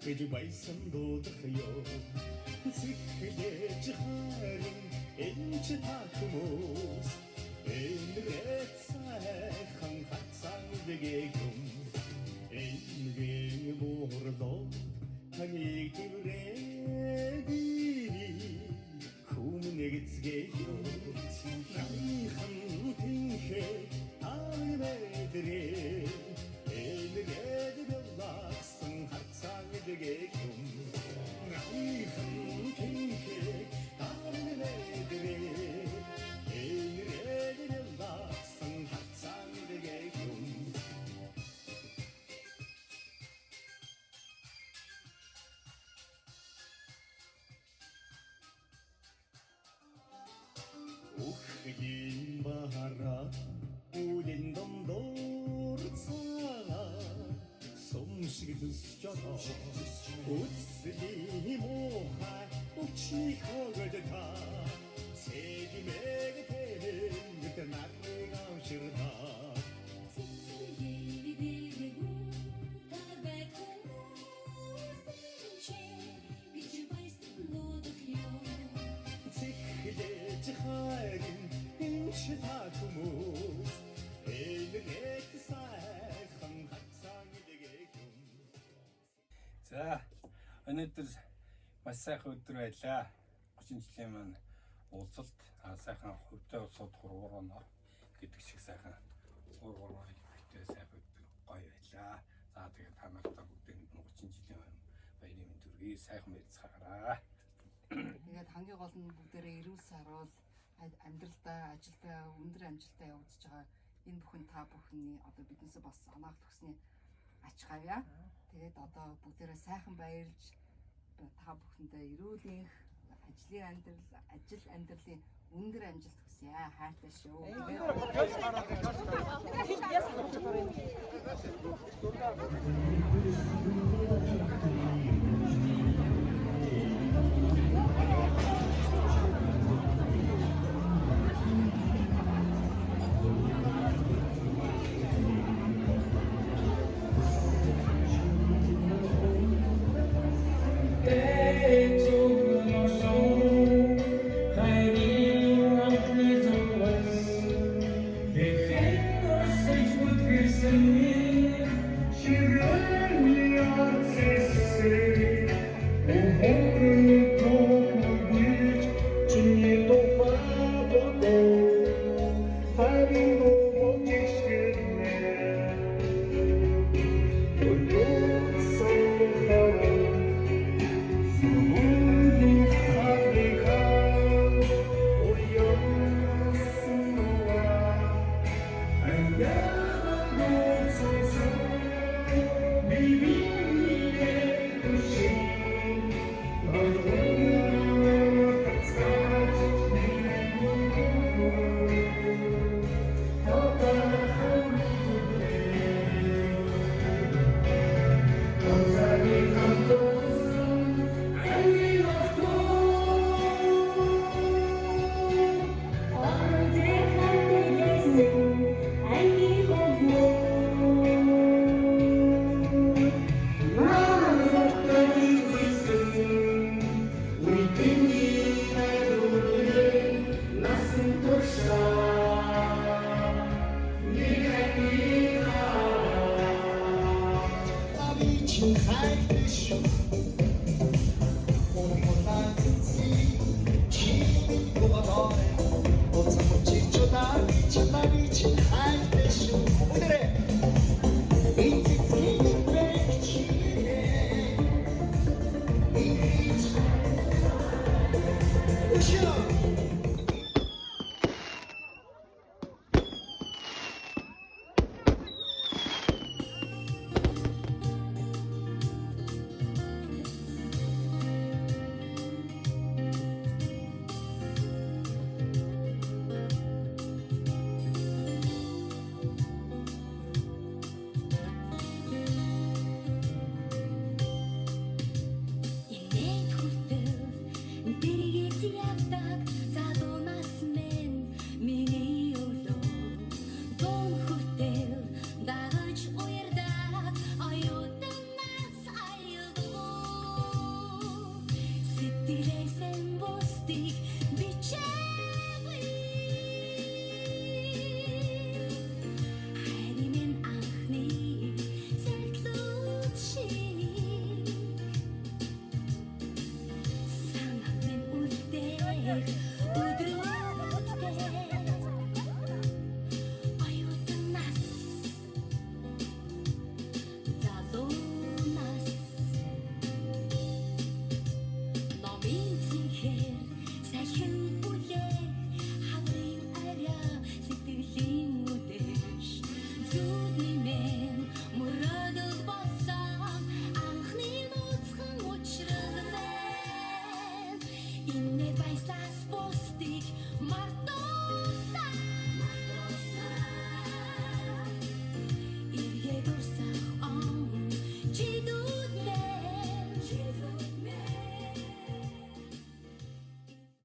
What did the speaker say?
гэж байсан дуудахё цэхлэж харин энэ ч та хүмүүс энэгээ сайхан хацсан дэгэм энэгээ муурлоо таныг дүрээди хүмнэгцгээё намхан тэнхээ таамэдрээ энэгээ бэлгсэн хацсан дэгэм намхан тэнхээ таамэдрээ энэгээ бэлгсэн хацсан дэгэм Ухгийн бахара үлэн домдорцаа сумшиг зүсчоо үслийн мохай учни хогода сегмэг тэмэг нарыг авширда харин энэ та хүмүүс энэгээ сайхан хацсан дэгэм. За өнөөдөр маш сайхан өдөр байлаа. 30 жилийн маань уулзалт сайхан хөвдөө улсууд хуруугаар гэдэг шиг сайхан хуруугаар битээ сайхан өдөр гоё байлаа. За тэгээд та нартай бүгдээ 30 жилийн баярын мэнд төргий сайхан байцгаараа. Тэгээд хамгийн гол нь бүгдээрээ эрүүл саруул амьдралдаа ажилдаа өндөр амжилтаа явуулж байгаа энэ бүхэн та бүхний одоо биднээс бас санааг төгсний ач хавья. Тэгээд одоо бүгдээрээ сайхан баярлж та бүхэндээ эрүүлийн ажил амьдралын өндөр амжилт хүсье. Хайртай шүү. Hi,